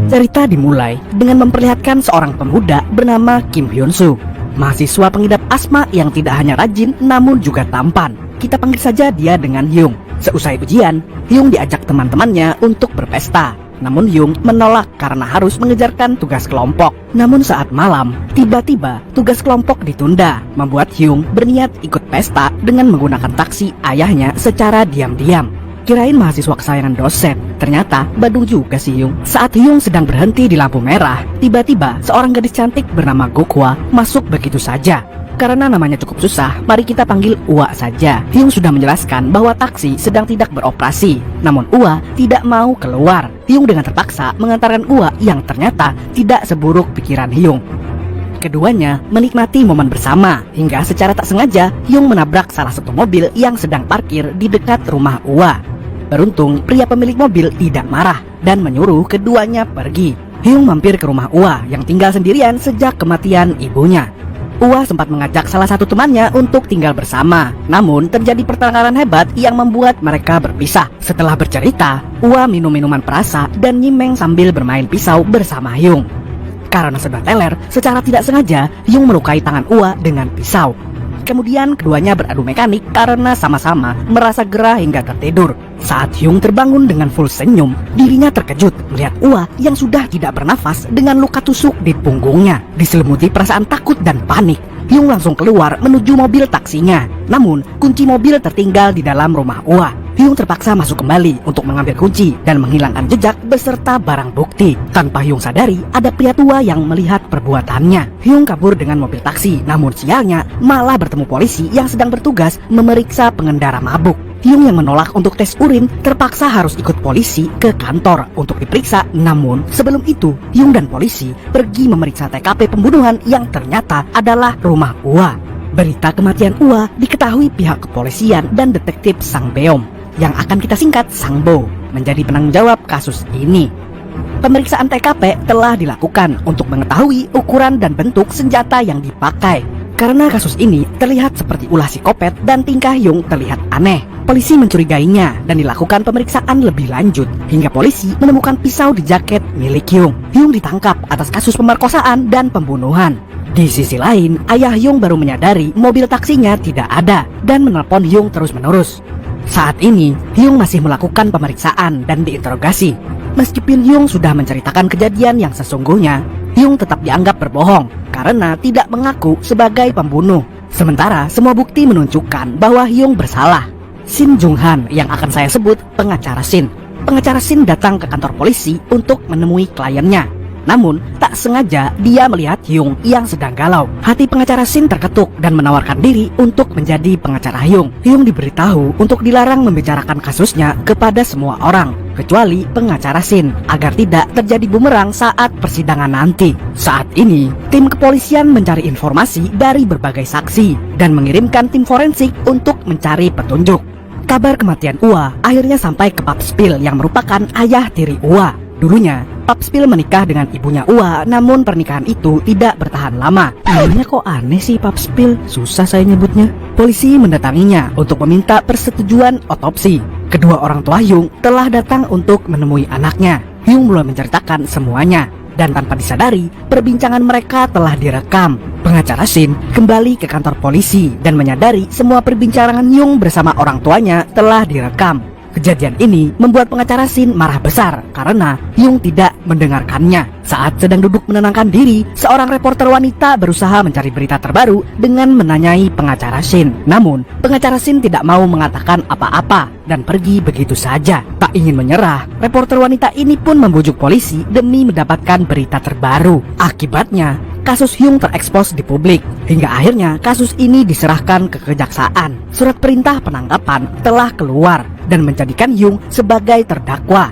Cerita dimulai dengan memperlihatkan seorang pemuda bernama Kim Hyun Soo, mahasiswa pengidap asma yang tidak hanya rajin namun juga tampan. Kita panggil saja dia dengan Hyung. Seusai ujian, Hyung diajak teman-temannya untuk berpesta. Namun Hyung menolak karena harus mengejarkan tugas kelompok. Namun saat malam, tiba-tiba tugas kelompok ditunda, membuat Hyung berniat ikut pesta dengan menggunakan taksi ayahnya secara diam-diam. Kirain mahasiswa kesayangan dosen, ternyata badung juga si Hyung. Saat Hyung sedang berhenti di lampu merah, tiba-tiba seorang gadis cantik bernama Gokhwa masuk begitu saja. Karena namanya cukup susah, mari kita panggil Uwa saja. Hyung sudah menjelaskan bahwa taksi sedang tidak beroperasi, namun Uwa tidak mau keluar. Hyung dengan terpaksa mengantarkan Uwa yang ternyata tidak seburuk pikiran Hyung. Keduanya menikmati momen bersama, hingga secara tak sengaja Hyung menabrak salah satu mobil yang sedang parkir di dekat rumah Uwa. Beruntung pria pemilik mobil tidak marah dan menyuruh keduanya pergi. Hyung mampir ke rumah Uwa yang tinggal sendirian sejak kematian ibunya. Uwa sempat mengajak salah satu temannya untuk tinggal bersama, namun terjadi pertengkaran hebat yang membuat mereka berpisah. Setelah bercerita, Uwa minum minuman perasa dan nyimeng sambil bermain pisau bersama Hyung. Karena sudah teler, secara tidak sengaja Hyung melukai tangan Uwa dengan pisau. Kemudian keduanya beradu mekanik karena sama-sama merasa gerah hingga tertidur. Saat Hyung terbangun dengan full senyum, dirinya terkejut melihat Uwa yang sudah tidak bernafas dengan luka tusuk di punggungnya. Diselimuti perasaan takut dan panik, Hyung langsung keluar menuju mobil taksinya. Namun kunci mobil tertinggal di dalam rumah Uwa. Hyung terpaksa masuk kembali untuk mengambil kunci dan menghilangkan jejak beserta barang bukti. Tanpa Hyung sadari, ada pria tua yang melihat perbuatannya. Hyung kabur dengan mobil taksi, namun sialnya malah bertemu polisi yang sedang bertugas memeriksa pengendara mabuk. Hyung yang menolak untuk tes urin terpaksa harus ikut polisi ke kantor untuk diperiksa. Namun sebelum itu, Hyung dan polisi pergi memeriksa TKP pembunuhan yang ternyata adalah rumah Uwa. Berita kematian Uwa diketahui pihak kepolisian dan detektif Sang Beom, yang akan kita singkat Sangbo, menjadi penanggung jawab kasus ini. Pemeriksaan TKP telah dilakukan untuk mengetahui ukuran dan bentuk senjata yang dipakai. Karena kasus ini terlihat seperti ulah psikopat dan tingkah Hyung terlihat aneh, polisi mencurigainya dan dilakukan pemeriksaan lebih lanjut hingga polisi menemukan pisau di jaket milik Hyung. Hyung ditangkap atas kasus pemerkosaan dan pembunuhan. Di sisi lain, ayah Hyung baru menyadari mobil taksinya tidak ada dan menelpon Hyung terus-menerus. Saat ini, Hyung masih melakukan pemeriksaan dan diinterogasi. Meskipun Hyung sudah menceritakan kejadian yang sesungguhnya, Hyung tetap dianggap berbohong karena tidak mengaku sebagai pembunuh. Sementara semua bukti menunjukkan bahwa Hyung bersalah. Shin Jung Han yang akan saya sebut pengacara Shin. Pengacara Shin datang ke kantor polisi untuk menemui kliennya. Namun, tak sengaja dia melihat Hyung yang sedang galau. Hati pengacara Shin terketuk dan menawarkan diri untuk menjadi pengacara Hyung. Hyung diberitahu untuk dilarang membicarakan kasusnya kepada semua orang, kecuali pengacara Shin, agar tidak terjadi bumerang saat persidangan nanti. Saat ini, tim kepolisian mencari informasi dari berbagai saksi dan mengirimkan tim forensik untuk mencari petunjuk. Kabar kematian Uwa akhirnya sampai ke Pap Spil yang merupakan ayah tiri Uwa. Dulunya, Pap Spil menikah dengan ibunya Uwa, namun pernikahan itu tidak bertahan lama. Namanya kok aneh sih Pap Spil, susah saya nyebutnya. Polisi mendatanginya untuk meminta persetujuan otopsi. Kedua orang tua Hyung telah datang untuk menemui anaknya. Hyung mulai menceritakan semuanya, dan tanpa disadari, perbincangan mereka telah direkam. Pengacara Shin kembali ke kantor polisi dan menyadari semua perbincangan Hyung bersama orang tuanya telah direkam. Kejadian ini membuat pengacara Shin marah besar karena Hyung tidak mendengarkannya. Saat sedang duduk menenangkan diri, seorang reporter wanita berusaha mencari berita terbaru dengan menanyai pengacara Shin. Namun, pengacara Shin tidak mau mengatakan apa-apa dan pergi begitu saja. Tak ingin menyerah, reporter wanita ini pun membujuk polisi demi mendapatkan berita terbaru. Akibatnya, kasus Hyung terekspos di publik, hingga akhirnya kasus ini diserahkan ke kejaksaan. Surat perintah penangkapan telah keluar dan menjadikan Hyung sebagai terdakwa.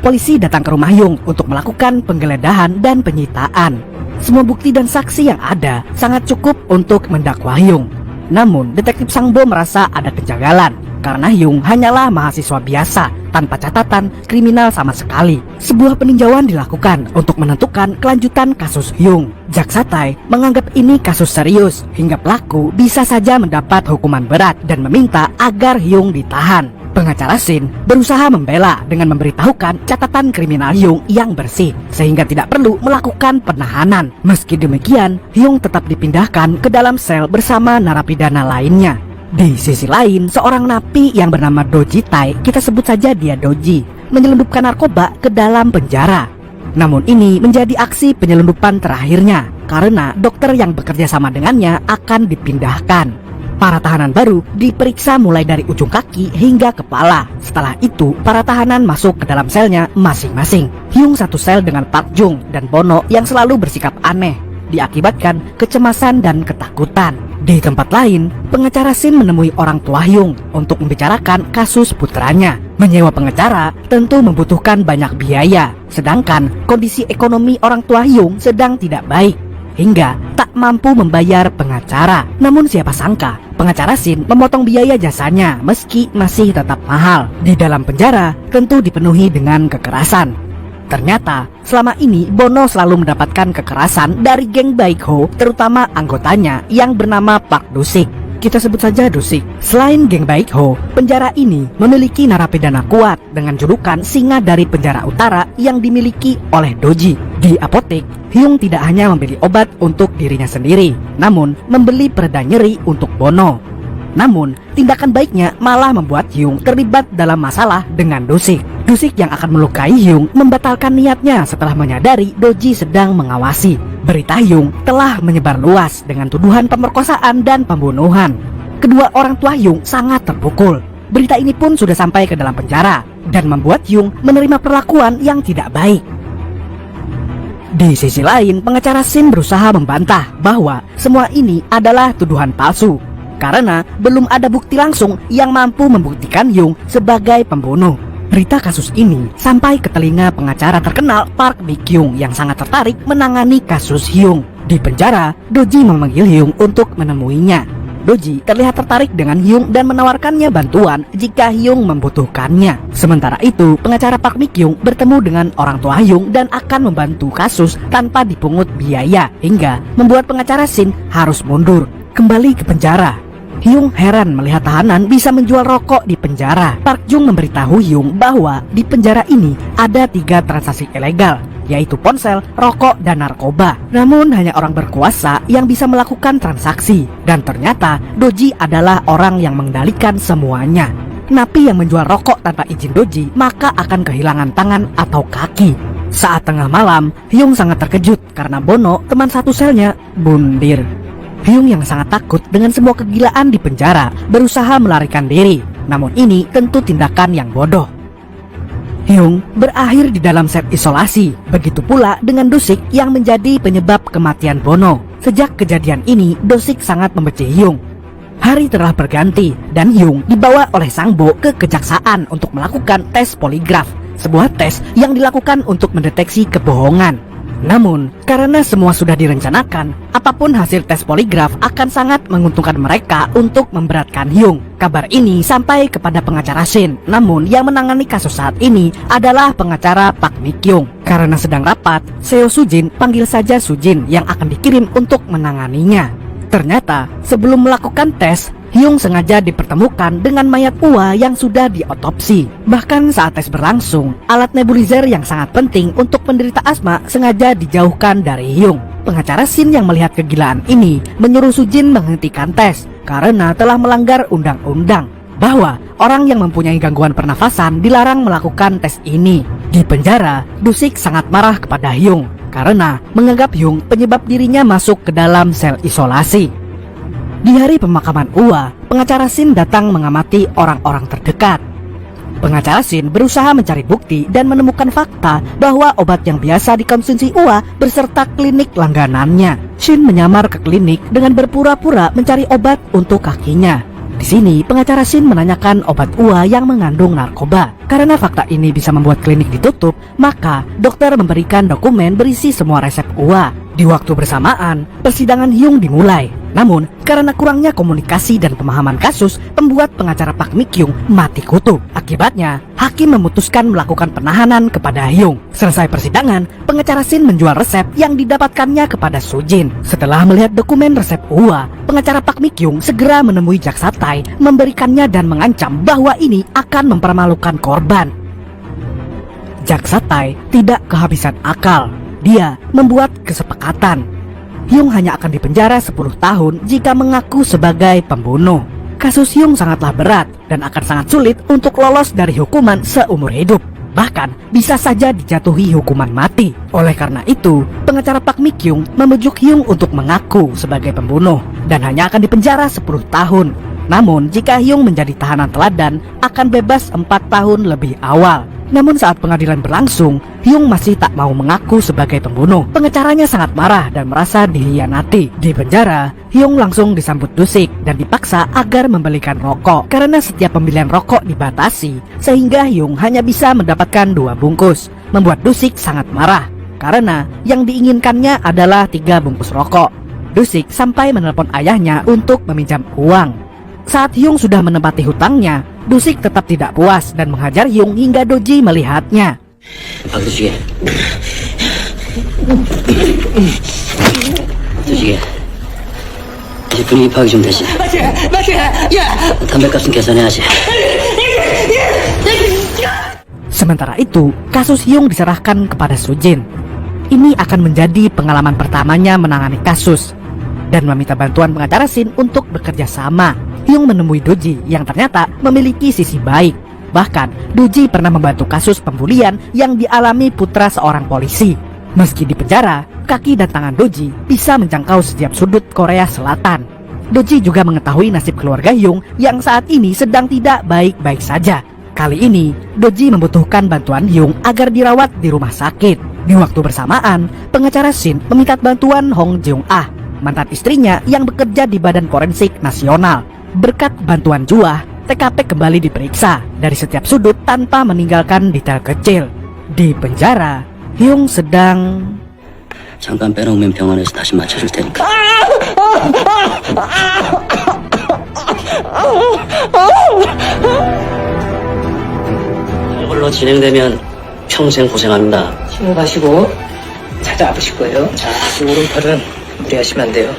Polisi datang ke rumah Hyung untuk melakukan penggeledahan dan penyitaan. Semua bukti dan saksi yang ada sangat cukup untuk mendakwa Hyung. Namun, detektif Sangbo merasa ada kejanggalan karena Hyung hanyalah mahasiswa biasa tanpa catatan kriminal sama sekali. Sebuah peninjauan dilakukan untuk menentukan kelanjutan kasus Hyung. Jaksa Tai menganggap ini kasus serius hingga pelaku bisa saja mendapat hukuman berat dan meminta agar Hyung ditahan. Pengacara Shin berusaha membela dengan memberitahukan catatan kriminal Hyung yang bersih sehingga tidak perlu melakukan penahanan. Meski demikian, Hyung tetap dipindahkan ke dalam sel bersama narapidana lainnya. Di sisi lain, seorang napi yang bernama Doji Tai, kita sebut saja dia Doji, menyelundupkan narkoba ke dalam penjara. Namun ini menjadi aksi penyelundupan terakhirnya karena dokter yang bekerja sama dengannya akan dipindahkan. Para tahanan baru diperiksa mulai dari ujung kaki hingga kepala. Setelah itu, para tahanan masuk ke dalam selnya masing-masing. Hyung satu sel dengan Park Jung dan Bono yang selalu bersikap aneh, diakibatkan kecemasan dan ketakutan. Di tempat lain, pengacara Shin menemui orang tua Hyung untuk membicarakan kasus putranya. Menyewa pengacara tentu membutuhkan banyak biaya, sedangkan kondisi ekonomi orang tua Hyung sedang tidak baik hingga tak mampu membayar pengacara. Namun siapa sangka pengacara Shin memotong biaya jasanya meski masih tetap mahal. Di dalam penjara tentu dipenuhi dengan kekerasan. Ternyata selama ini Bono selalu mendapatkan kekerasan dari geng Baekho, terutama anggotanya yang bernama Park Dusik. Kita sebut saja Dusik. Selain geng Baekho, penjara ini memiliki narapidana kuat dengan julukan singa dari penjara utara yang dimiliki oleh Doji. Di apotek, Hyung tidak hanya membeli obat untuk dirinya sendiri, namun membeli pereda nyeri untuk Bono. Namun, tindakan baiknya malah membuat Hyung terlibat dalam masalah dengan Dusik. Dusik yang akan melukai Hyung membatalkan niatnya setelah menyadari Doji sedang mengawasi. Berita Hyung telah menyebar luas dengan tuduhan pemerkosaan dan pembunuhan. Kedua orang tua Hyung sangat terpukul. Berita ini pun sudah sampai ke dalam penjara dan membuat Hyung menerima perlakuan yang tidak baik. Di sisi lain, pengacara Shin berusaha membantah bahwa semua ini adalah tuduhan palsu karena belum ada bukti langsung yang mampu membuktikan Hyung sebagai pembunuh. Berita kasus ini sampai ke telinga pengacara terkenal Park Mi-kyung yang sangat tertarik menangani kasus Hyung. Di penjara, Doji memanggil Hyung untuk menemuinya. Doji terlihat tertarik dengan Hyung dan menawarkannya bantuan jika Hyung membutuhkannya. Sementara itu, pengacara Park Mi-kyung bertemu dengan orang tua Hyung dan akan membantu kasus tanpa dipungut biaya hingga membuat pengacara Shin harus mundur kembali ke penjara. Hyung heran melihat tahanan bisa menjual rokok di penjara. Park Jung memberitahu Hyung bahwa di penjara ini ada 3 transaksi ilegal, yaitu ponsel, rokok, dan narkoba. Namun hanya orang berkuasa yang bisa melakukan transaksi. Dan ternyata Doji adalah orang yang mengendalikan semuanya. Napi yang menjual rokok tanpa izin Doji maka akan kehilangan tangan atau kaki. Saat tengah malam, Hyung sangat terkejut karena Bono, teman satu selnya, bundir. Hyung yang sangat takut dengan semua kegilaan di penjara berusaha melarikan diri. Namun ini tentu tindakan yang bodoh. Hyung berakhir di dalam sel isolasi. Begitu pula dengan Dusik yang menjadi penyebab kematian Bono. Sejak kejadian ini, Dusik sangat membenci Hyung. Hari telah berganti dan Hyung dibawa oleh Sangbo ke kejaksaan untuk melakukan tes poligraf, sebuah tes yang dilakukan untuk mendeteksi kebohongan. Namun, karena semua sudah direncanakan, apapun hasil tes poligraf akan sangat menguntungkan mereka untuk memberatkan Hyung. Kabar ini sampai kepada pengacara Shin, namun yang menangani kasus saat ini adalah pengacara Park Mi-kyung. Karena sedang rapat, Seo Sujin panggil saja Sujin yang akan dikirim untuk menanganinya. Ternyata, sebelum melakukan tes, Hyung sengaja dipertemukan dengan mayat Ua yang sudah diotopsi. Bahkan saat tes berlangsung, alat nebulizer yang sangat penting untuk penderita asma sengaja dijauhkan dari Hyung. Pengacara Shin yang melihat kegilaan ini menyuruh Sujin menghentikan tes karena telah melanggar undang-undang bahwa orang yang mempunyai gangguan pernafasan dilarang melakukan tes ini. Di penjara, Dusik sangat marah kepada Hyung karena menganggap Hyung penyebab dirinya masuk ke dalam sel isolasi. Di hari pemakaman Ua, pengacara Shin datang mengamati orang-orang terdekat. Pengacara Shin berusaha mencari bukti dan menemukan fakta bahwa obat yang biasa dikonsumsi Ua beserta klinik langganannya. Shin menyamar ke klinik dengan berpura-pura mencari obat untuk kakinya. Di sini, pengacara Shin menanyakan obat Ua yang mengandung narkoba. Karena fakta ini bisa membuat klinik ditutup, maka dokter memberikan dokumen berisi semua resep UA. Di waktu bersamaan, persidangan Hyung dimulai. Namun, karena kurangnya komunikasi dan pemahaman kasus, pembuat pengacara Park Mi-kyung mati kutu. Akibatnya, hakim memutuskan melakukan penahanan kepada Hyung. Selesai persidangan, pengacara Shin menjual resep yang didapatkannya kepada Soo-jin. Setelah melihat dokumen resep UA, pengacara Park Mi-kyung segera menemui jaksa Tai, memberikannya dan mengancam bahwa ini akan mempermalukan korban. Jaksa Tai tidak kehabisan akal. Dia membuat kesepakatan. Hyung hanya akan dipenjara 10 tahun jika mengaku sebagai pembunuh. Kasus Hyung sangatlah berat dan akan sangat sulit untuk lolos dari hukuman seumur hidup. Bahkan bisa saja dijatuhi hukuman mati. Oleh karena itu, pengacara Park Mi-kyung membujuk Hyung untuk mengaku sebagai pembunuh dan hanya akan dipenjara 10 tahun. Namun jika Hyung menjadi tahanan teladan, akan bebas 4 tahun lebih awal. Namun saat pengadilan berlangsung, Hyung masih tak mau mengaku sebagai pembunuh. Pengacaranya sangat marah dan merasa dikhianati. Di penjara, Hyung langsung disambut Dusik dan dipaksa agar membelikan rokok. Karena setiap pembelian rokok dibatasi, sehingga Hyung hanya bisa mendapatkan 2 bungkus. Membuat Dusik sangat marah, karena yang diinginkannya adalah 3 bungkus rokok. Dusik sampai menelpon ayahnya untuk meminjam uang. Saat Hyung sudah menepati hutangnya, Dusik tetap tidak puas dan menghajar Hyung hingga Doji melihatnya. 박두식이 이제 분위기 파악이 좀 되지. 야! 담배값은 계산해야지. Sementara itu, kasus Hyung diserahkan kepada Soo-jin. Ini akan menjadi pengalaman pertamanya menangani kasus dan meminta bantuan pengacara Shin untuk bekerja sama. Hyung menemui Doji yang ternyata memiliki sisi baik. Bahkan, Doji pernah membantu kasus pembulian yang dialami putra seorang polisi. Meski di penjara, kaki dan tangan Doji bisa menjangkau setiap sudut Korea Selatan. Doji juga mengetahui nasib keluarga Hyung yang saat ini sedang tidak baik-baik saja. Kali ini, Doji membutuhkan bantuan Hyung agar dirawat di rumah sakit. Di waktu bersamaan, pengacara Shin meminta bantuan Hong Jeong-ah, mantan istrinya yang bekerja di Badan Forensik Nasional. Berkat bantuan Juah, TKP kembali diperiksa dari setiap sudut tanpa meninggalkan detail kecil. Di penjara, Hyung sedang... 잠깐 빼놓으면 병원에서 다시 맞춰줄 테니까. 이걸로 진행되면 평생 고생합니다. 신호 가시고 찾아 아프실 거예요. 자, 이 오른팔은 무리하시면 안 돼요.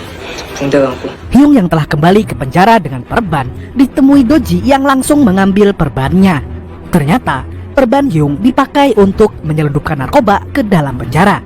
붕대 감고. Hyung yang telah kembali ke penjara dengan perban ditemui Doji yang langsung mengambil perbannya. Ternyata perban Hyung dipakai untuk menyelundupkan narkoba ke dalam penjara.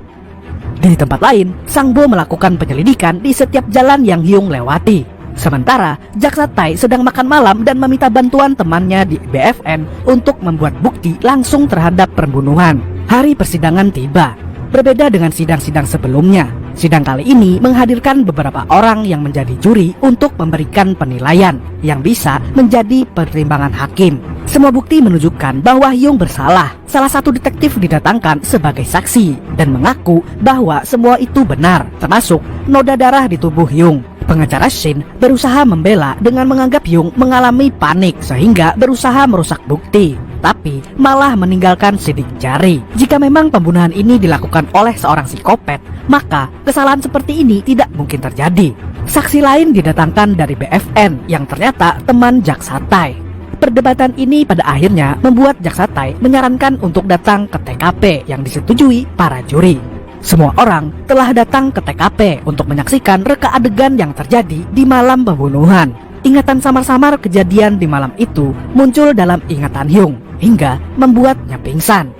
Di tempat lain, Sang Bo melakukan penyelidikan di setiap jalan yang Hyung lewati. Sementara jaksa Tai sedang makan malam dan meminta bantuan temannya di BFN untuk membuat bukti langsung terhadap pembunuhan. Hari persidangan tiba. Berbeda dengan sidang-sidang sebelumnya, sidang kali ini menghadirkan beberapa orang yang menjadi juri untuk memberikan penilaian yang bisa menjadi pertimbangan hakim. Semua bukti menunjukkan bahwa Hyung bersalah. Salah satu detektif didatangkan sebagai saksi dan mengaku bahwa semua itu benar, termasuk noda darah di tubuh Hyung. Pengacara Shin berusaha membela dengan menganggap Hyung mengalami panik sehingga berusaha merusak bukti, tapi malah meninggalkan sidik jari. Jika memang pembunuhan ini dilakukan oleh seorang psikopat, maka kesalahan seperti ini tidak mungkin terjadi. Saksi lain didatangkan dari BFN yang ternyata teman jaksa Tai. Perdebatan ini pada akhirnya membuat jaksa Tai menyarankan untuk datang ke TKP yang disetujui para juri. Semua orang telah datang ke TKP untuk menyaksikan reka adegan yang terjadi di malam pembunuhan. Ingatan samar-samar kejadian di malam itu muncul dalam ingatan Hyung hingga membuatnya pingsan.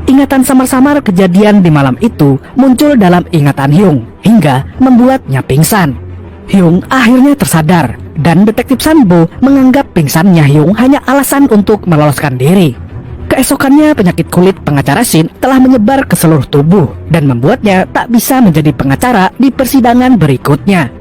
Ingatan samar-samar kejadian di malam itu muncul dalam ingatan Hyung hingga membuatnya pingsan. Hyung akhirnya tersadar dan detektif Sang Bo menganggap pingsannya Hyung hanya alasan untuk meloloskan diri. Keesokannya penyakit kulit pengacara Shin telah menyebar ke seluruh tubuh dan membuatnya tak bisa menjadi pengacara di persidangan berikutnya.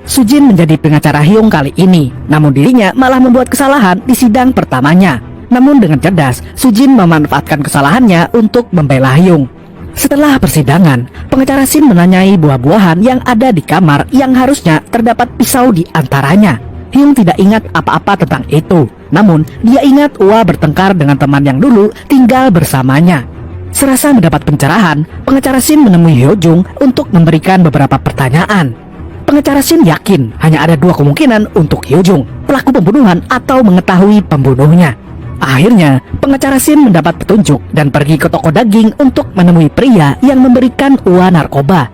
Soo-jin menjadi pengacara Hyung kali ini, namun dirinya malah membuat kesalahan di sidang pertamanya. Namun dengan cerdas, Soo-jin memanfaatkan kesalahannya untuk membela Hyung. Setelah persidangan, pengacara Shin menanyai buah-buahan yang ada di kamar yang harusnya terdapat pisau di antaranya. Hyung tidak ingat apa-apa tentang itu. Namun, dia ingat Ua bertengkar dengan teman yang dulu tinggal bersamanya. Serasa mendapat pencerahan, pengacara Shin menemui Hyojung untuk memberikan beberapa pertanyaan. Pengacara Shin yakin hanya ada dua kemungkinan untuk Hyojung, pelaku pembunuhan atau mengetahui pembunuhnya. Akhirnya, pengacara Shin mendapat petunjuk dan pergi ke toko daging untuk menemui pria yang memberikan Ua narkoba.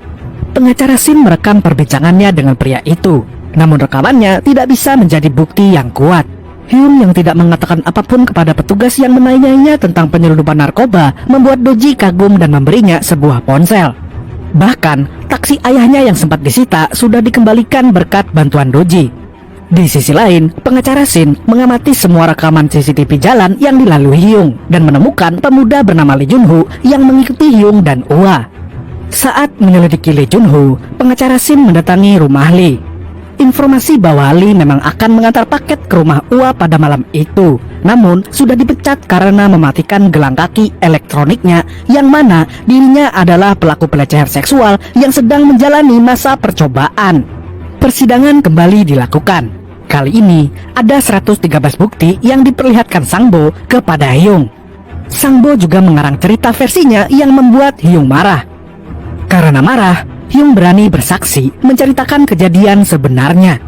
Pengacara Shin merekam perbincangannya dengan pria itu, namun rekamannya tidak bisa menjadi bukti yang kuat. Hyun yang tidak mengatakan apapun kepada petugas yang menanyainya tentang penyelundupan narkoba membuat Doji kagum dan memberinya sebuah ponsel. Bahkan, taksi ayahnya yang sempat disita sudah dikembalikan berkat bantuan Doji. Di sisi lain, pengacara Shin mengamati semua rekaman CCTV jalan yang dilalui Hyung dan menemukan pemuda bernama Lee Junho yang mengikuti Hyung dan Ua. Saat menyelidiki Lee Junho, pengacara Shin mendatangi rumah Lee. Informasi bahwa Lee memang akan mengantar paket ke rumah Ua pada malam itu, namun sudah dipecat karena mematikan gelang kaki elektroniknya yang mana dirinya adalah pelaku pelecehan seksual yang sedang menjalani masa percobaan. Persidangan kembali dilakukan. Kali ini ada 113 bukti yang diperlihatkan Sangbo kepada Hyung. Sangbo juga mengarang cerita versinya yang membuat Hyung marah. Karena marah, Hyung berani bersaksi menceritakan kejadian sebenarnya.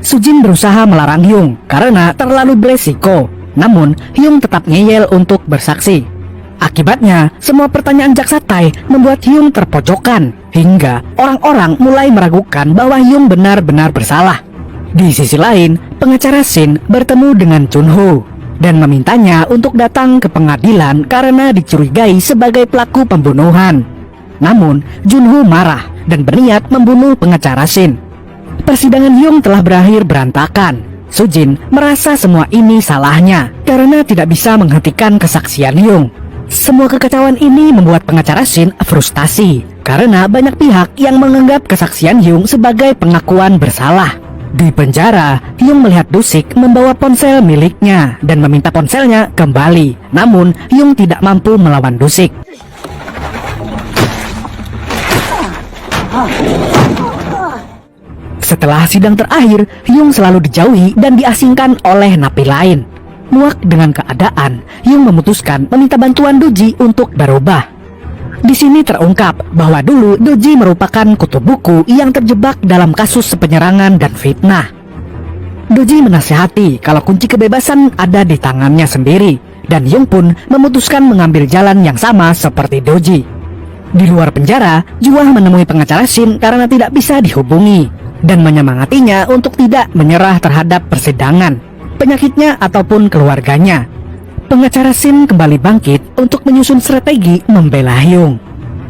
Sujin berusaha melarang Hyung karena terlalu beresiko, namun Hyung tetap ngeyel untuk bersaksi. Akibatnya, semua pertanyaan jaksa Tai membuat Hyung terpojokan, hingga orang-orang mulai meragukan bahwa Hyung benar-benar bersalah. Di sisi lain, pengacara Shin bertemu dengan Junho dan memintanya untuk datang ke pengadilan karena dicurigai sebagai pelaku pembunuhan. Namun, Junho marah dan berniat membunuh pengacara Shin. Persidangan Hyung telah berakhir berantakan. Sujin merasa semua ini salahnya karena tidak bisa menghentikan kesaksian Hyung. Semua kekacauan ini membuat pengacara Shin frustasi karena banyak pihak yang menganggap kesaksian Hyung sebagai pengakuan bersalah. Di penjara, Hyung melihat Dusik membawa ponsel miliknya dan meminta ponselnya kembali. Namun, Hyung tidak mampu melawan Dusik. Setelah sidang terakhir, Hyung selalu dijauhi dan diasingkan oleh napi lain. Muak dengan keadaan, Hyung memutuskan meminta bantuan Doji untuk berubah. Di sini terungkap bahwa dulu Doji merupakan kutu buku yang terjebak dalam kasus penyerangan dan fitnah. Doji menasihati kalau kunci kebebasan ada di tangannya sendiri, dan Hyung pun memutuskan mengambil jalan yang sama seperti Doji. Di luar penjara, Juah menemui pengacara Shin karena tidak bisa dihubungi dan menyemangatinya untuk tidak menyerah terhadap persidangan, penyakitnya ataupun keluarganya. Pengacara Shin kembali bangkit untuk menyusun strategi membela Hyung.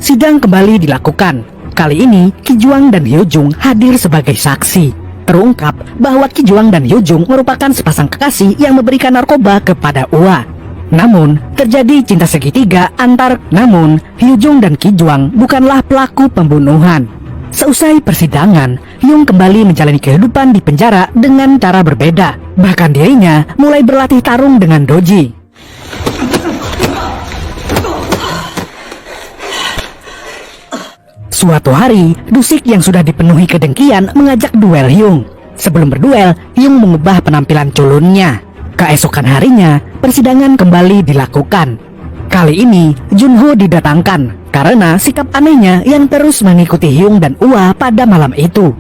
Sidang kembali dilakukan. Kali ini Ki Juang dan Hyojung hadir sebagai saksi. Terungkap bahwa Ki Juang dan Hyojung merupakan sepasang kekasih yang memberikan narkoba kepada Ua. Namun, terjadi cinta segitiga namun Hyojung dan Ki Juang bukanlah pelaku pembunuhan. Seusai persidangan, Hyung kembali menjalani kehidupan di penjara dengan cara berbeda. Bahkan dirinya mulai berlatih tarung dengan Doji. Suatu hari, Dusik yang sudah dipenuhi kedengkian mengajak duel Hyung. Sebelum berduel, Hyung mengubah penampilan culunnya. Keesokan harinya, persidangan kembali dilakukan. Kali ini, Junho didatangkan karena sikap anehnya yang terus mengikuti Hyung dan Ua pada malam itu.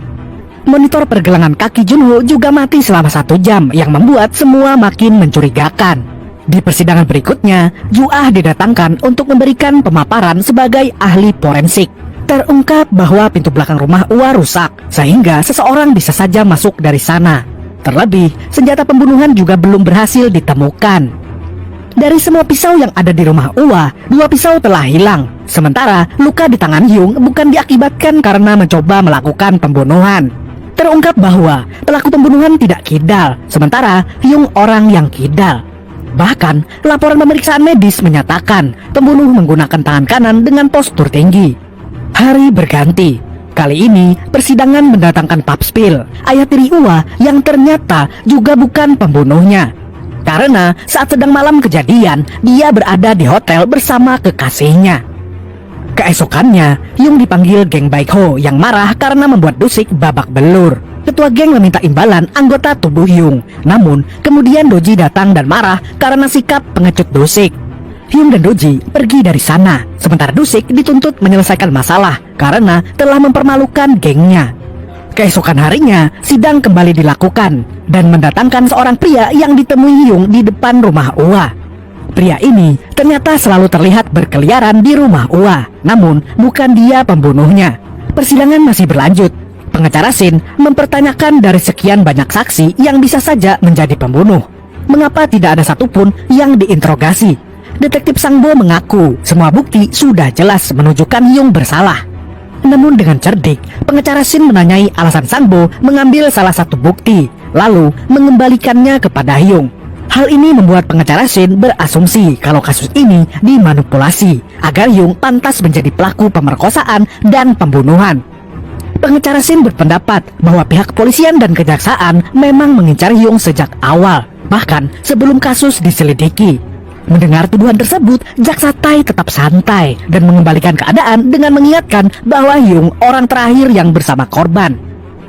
Monitor pergelangan kaki Junho juga mati selama 1 jam yang membuat semua makin mencurigakan. Di persidangan berikutnya, Juah didatangkan untuk memberikan pemaparan sebagai ahli forensik. Terungkap bahwa pintu belakang rumah Ua rusak, sehingga seseorang bisa saja masuk dari sana. Terlebih, senjata pembunuhan juga belum berhasil ditemukan. Dari semua pisau yang ada di rumah Ua, 2 pisau telah hilang. Sementara, luka di tangan Hyung bukan diakibatkan karena mencoba melakukan pembunuhan. Terungkap bahwa pelaku pembunuhan tidak kidal, sementara Hyung orang yang kidal. Bahkan, laporan pemeriksaan medis menyatakan pembunuh menggunakan tangan kanan dengan postur tinggi. Hari berganti. Kali ini, persidangan mendatangkan Papspil, ayah tiri Ua yang ternyata juga bukan pembunuhnya. Karena saat sedang malam kejadian, dia berada di hotel bersama kekasihnya. Keesokannya, Hyung dipanggil geng Baekho yang marah karena membuat Dusik babak belur. Ketua geng meminta imbalan anggota tubuh Hyung. Namun, kemudian Doji datang dan marah karena sikap pengecut Dosik. Hyung dan Doji pergi dari sana, sementara Dosik dituntut menyelesaikan masalah karena telah mempermalukan gengnya. Keesokan harinya, sidang kembali dilakukan dan mendatangkan seorang pria yang ditemui Hyung di depan rumah Ua. Pria ini ternyata selalu terlihat berkeliaran di rumah Ua, namun bukan dia pembunuhnya. Persidangan masih berlanjut. Pengacara Shin mempertanyakan dari sekian banyak saksi yang bisa saja menjadi pembunuh, mengapa tidak ada satupun yang diinterogasi. Detektif Sangbo mengaku semua bukti sudah jelas menunjukkan Hyung bersalah. Namun dengan cerdik, pengacara Shin menanyai alasan Sangbo mengambil salah satu bukti, lalu mengembalikannya kepada Hyung. Hal ini membuat pengacara Shin berasumsi kalau kasus ini dimanipulasi agar Hyung pantas menjadi pelaku pemerkosaan dan pembunuhan. Pengacara Shin berpendapat bahwa pihak kepolisian dan kejaksaan memang mengincar Hyung sejak awal, bahkan sebelum kasus diselidiki. Mendengar tuduhan tersebut, Jaksa Tai tetap santai dan mengembalikan keadaan dengan mengingatkan bahwa Hyung orang terakhir yang bersama korban,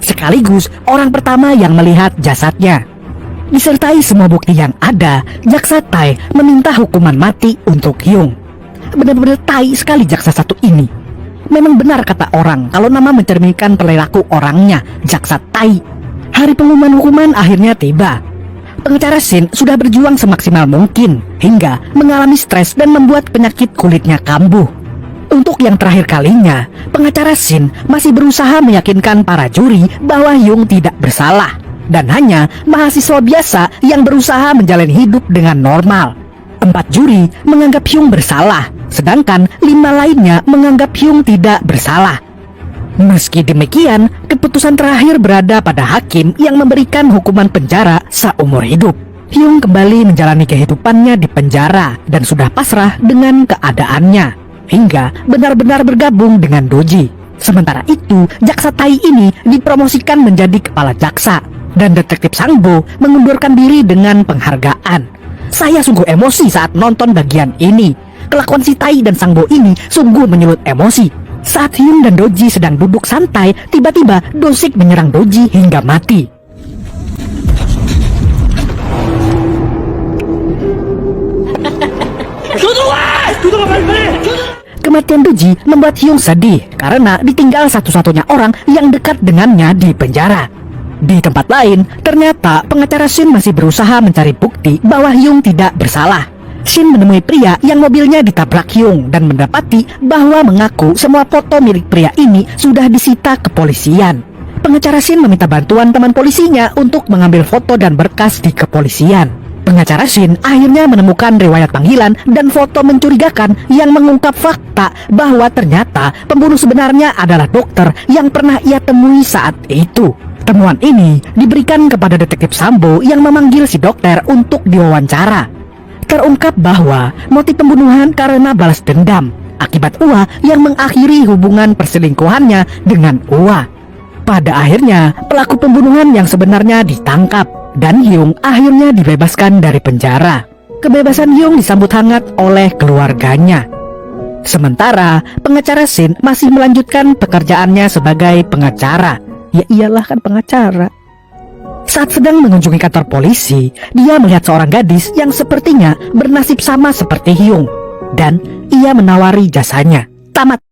sekaligus orang pertama yang melihat jasadnya. Disertai semua bukti yang ada, Jaksa Tai meminta hukuman mati untuk Hyung. Benar-benar tai sekali jaksa satu ini. Memang benar kata orang kalau nama mencerminkan perilaku orangnya, Jaksa Tai. Hari pengumuman hukuman akhirnya tiba. Pengacara Shin sudah berjuang semaksimal mungkin hingga mengalami stres dan membuat penyakit kulitnya kambuh. Untuk yang terakhir kalinya, pengacara Shin masih berusaha meyakinkan para juri bahwa Hyung tidak bersalah dan hanya mahasiswa biasa yang berusaha menjalani hidup dengan normal. 4 juri menganggap Hyung bersalah, sedangkan 5 lainnya menganggap Hyung tidak bersalah. Meski demikian, keputusan terakhir berada pada hakim yang memberikan hukuman penjara seumur hidup. Hyung kembali menjalani kehidupannya di penjara dan sudah pasrah dengan keadaannya, hingga benar-benar bergabung dengan Doji. Sementara itu, Jaksa Tai ini dipromosikan menjadi kepala jaksa, dan detektif Sangbo mengundurkan diri dengan penghargaan. Saya sungguh emosi saat nonton bagian ini. Kelakuan si Tai dan Sangbo ini sungguh menyulut emosi. Saat Hyung dan Doji sedang duduk santai, tiba-tiba Dosik menyerang Doji hingga mati. Kematian Doji membuat Hyung sedih karena ditinggal satu-satunya orang yang dekat dengannya di penjara. Di tempat lain, ternyata pengacara Shin masih berusaha mencari bukti bahwa Hyung tidak bersalah. Shin menemui pria yang mobilnya ditabrak Hyung dan mendapati bahwa mengaku semua foto milik pria ini sudah disita kepolisian. Pengacara Shin meminta bantuan teman polisinya untuk mengambil foto dan berkas di kepolisian. Pengacara Shin akhirnya menemukan riwayat panggilan dan foto mencurigakan yang mengungkap fakta bahwa ternyata pembunuh sebenarnya adalah dokter yang pernah ia temui saat itu. Temuan ini diberikan kepada detektif Sambo yang memanggil si dokter untuk diwawancara. Terungkap bahwa motif pembunuhan karena balas dendam akibat Ua yang mengakhiri hubungan perselingkuhannya dengan Ua. Pada akhirnya, pelaku pembunuhan yang sebenarnya ditangkap dan Hyung akhirnya dibebaskan dari penjara. Kebebasan Hyung disambut hangat oleh keluarganya. Sementara pengacara Shin masih melanjutkan pekerjaannya sebagai pengacara. Ya iyalah kan pengacara. Saat sedang mengunjungi kantor polisi, dia melihat seorang gadis yang sepertinya bernasib sama seperti Hyung, dan ia menawari jasanya. Tamat.